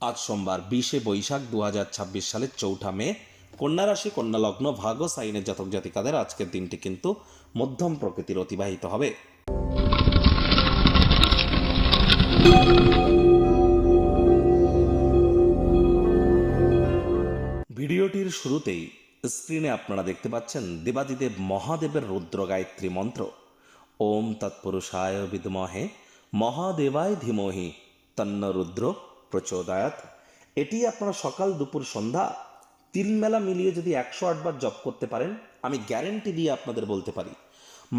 আজ সোমবার 20শে বৈশাখ 2026 সালের 4ঠা মে। কন্যা রাশি, কন্যা লগ্ন, ভাগ্য সাইনের জাতক জাতিকাদের আজকের দিনটি কিন্তু মধ্যম প্রকৃতির অতিবাহিত হবে। ভিডিওটির শুরুতেই স্ক্রিনে আপনারা দেখতে পাচ্ছেন দেবাদিদেব মহাদেবের রুদ্র গায়ত্রী মন্ত্র। ওম তৎপুরুষায় বিদ্মহে মহাদেবায় ধীমহি তন্ন রুদ্র প্রচোদয়াৎ। এটি আপনারা সকাল দুপুর সন্ধ্যা 3 বেলা মিলিয়ে যদি 108 বার জপ করতে পারেন, আমি গ্যারেন্টি দিয়ে আপনাদের বলতে পারি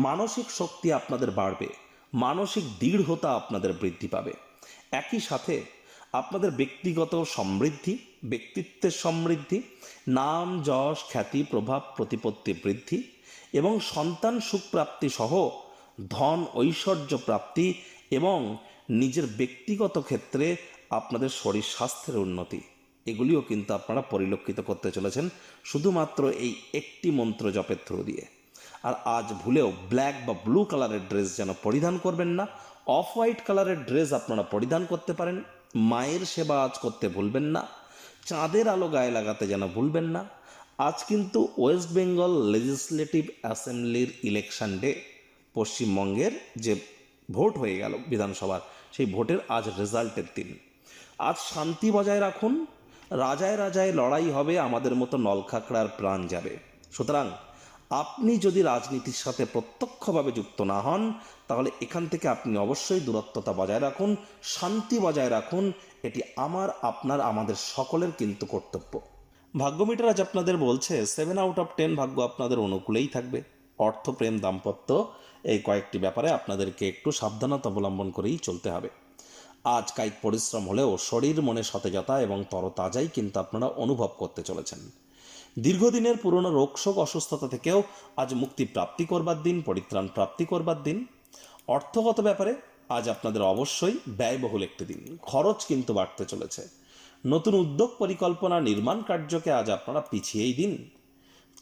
মানসিক শক্তি আপনাদের বাড়বে, মানসিক দৃঢ়তা আপনাদের বৃদ্ধি পাবে। একই সাথে আপনাদের ব্যক্তিগত সমৃদ্ধি, ব্যক্তিত্বের সমৃদ্ধি, নাম যশ খ্যাতি প্রভাব প্রতিপত্তি বৃদ্ধি এবং সন্তান সুখপ্রাপ্তি সহ ধন ঐশ্বর্য প্রাপ্তি এবং নিজের ব্যক্তিগত ক্ষেত্রে আপনাদের শরীর স্বাস্থ্যের উন্নতি, এগুলিও কিন্তু আপনারা পরিলক্ষিত করতে চলেছেন শুধুমাত্র এই একটি মন্ত্র জপের থ্রু দিয়ে। আর আজ ভুলেও ব্ল্যাক বা ব্লু কালারের ড্রেস যেন পরিধান করবেন না। অফ হোয়াইট কালারের ড্রেস আপনারা পরিধান করতে পারেন। মায়ের সেবা আজ করতে ভুলবেন না। চাঁদের আলো গায়ে লাগাতে যেন ভুলবেন না। আজ কিন্তু ওয়েস্ট বেঙ্গল লেজিসলেটিভ অ্যাসেম্বলির ইলেকশন ডে। পশ্চিমবঙ্গের যে ভোট হয়ে গেল বিধানসভার, সেই ভোটের আজ রেজাল্টের দিন। আজ শান্তি বজায় রাখুন। রাজায় রাজায় লড়াই হবে, আমাদের মতো নলখাকড়ার প্রাণ যাবে। সুতরাং আপনি যদি রাজনীতির সাথে প্রত্যক্ষভাবে যুক্ত না হন, তাহলে এখান থেকে আপনি অবশ্যই দূরত্বতা বজায় রাখুন, শান্তি বজায় রাখুন। এটি আমার, আপনার, আমাদের সকলের কিন্তু কর্তব্য। ভাগ্যমিটার আজ আপনাদের বলছে 7 আউট অফ 10 ভাগ্য আপনাদের অনুকূলেই থাকবে। অর্থ, প্রেম, দাম্পত্য এই কয়েকটি ব্যাপারে আপনাদেরকে একটু সাবধানতা অবলম্বন করেই চলতে হবে। আজ কায়িক পরিশ্রম হলেও শরীর মনে সতেজতা এবং তরতাজাই কিন্তু আপনারা অনুভব করতে চলেছেন। দীর্ঘদিনের পুরনো রোগশোক অসুস্থতা থেকেও আজ মুক্তি প্রাপ্তি করবার দিন, পরিত্রাণ প্রাপ্তি করবার দিন। অর্থগত ব্যাপারে আজ আপনাদের অবশ্যই ব্যয়বহুল একটি দিন, খরচ কিন্তু বাড়তে চলেছে। নতুন উদ্যোগ পরিকল্পনা নির্মাণ কার্যকে আজ আপনারা পিছিয়েই দিন।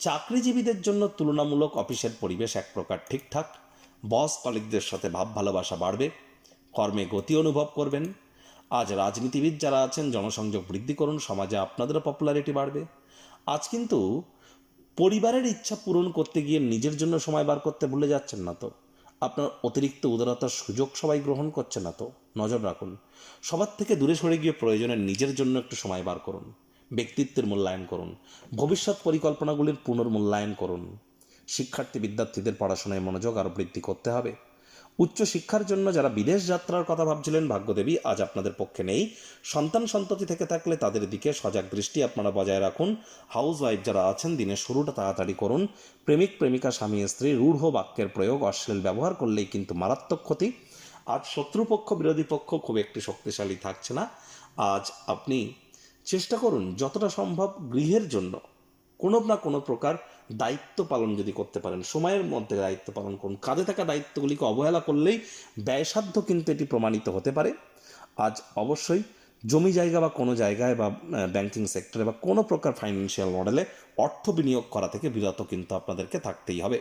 চাকরিজীবীদের জন্য তুলনামূলক অফিসের পরিবেশ এক প্রকার ঠিকঠাক। বস কলিগদের সাথে ভাব ভালোবাসা বাড়বে, কর্মে গতি অনুভব করবেন। আজ রাজনীতিবিদ যারা আছেন জনসংযোগ বৃদ্ধি করুন, সমাজে আপনাদেরও পপুলারিটি বাড়বে। আজ কিন্তু পরিবারের ইচ্ছা পূরণ করতে গিয়ে নিজের জন্য সময় বার করতে ভুলে যাচ্ছেন না তো? আপনার অতিরিক্ত উদারতার সুযোগ সবাই গ্রহণ করছে না তো? নজর রাখুন। সবার থেকে দূরে সরে গিয়ে প্রয়োজনে নিজের জন্য একটু সময় বার করুন। ব্যক্তিত্বের মূল্যায়ন করুন, ভবিষ্যৎ পরিকল্পনাগুলির পুনর্মূল্যায়ন করুন। শিক্ষার্থী বিদ্যার্থীদের পড়াশোনায় মনোযোগ আরও বৃদ্ধি করতে হবে। উচ্চ শিক্ষার জন্য যারা বিদেশ যাত্রার কথা ভাবছিলেন, ভাগ্যদেবী আজ আপনাদের পক্ষে নেই। সন্তান সন্ততি থেকে থাকলে তাদের দিকে সজাগ দৃষ্টি আপনারা বজায় রাখুন। হাউস ওয়াইফ যারা আছেন, দিনের শুরুটা তাড়াতাড়ি করুন। প্রেমিক প্রেমিকা স্বামী স্ত্রী রূঢ় বাক্যের প্রয়োগ, অশ্লীল ব্যবহার করলেই কিন্তু মারাত্মক ক্ষতি। আজ শত্রুপক্ষ বিরোধী পক্ষ খুব একটি শক্তিশালী থাকছে না। আজ আপনি চেষ্টা করুন যতটা সম্ভব গৃহের জন্য কোনো না কোনো প্রকার দায়িত্ব পালন যদি করতে পারেন, সময়ের মধ্যে দায়িত্ব পালন করুন। কাঁধে থাকা দায়িত্বগুলিকে অবহেলা করলেই ব্যয়সাধ্য কিন্তু এটি প্রমাণিত হতে পারে। আজ অবশ্যই জমি জায়গা বা কোনো জায়গায় বা ব্যাংকিং সেক্টরে বা কোনো প্রকার ফাইন্যান্সিয়াল মডেলে অর্থ বিনিয়োগ করা থেকে বিরত কিন্তু আপনাদেরকে থাকতেই হবে।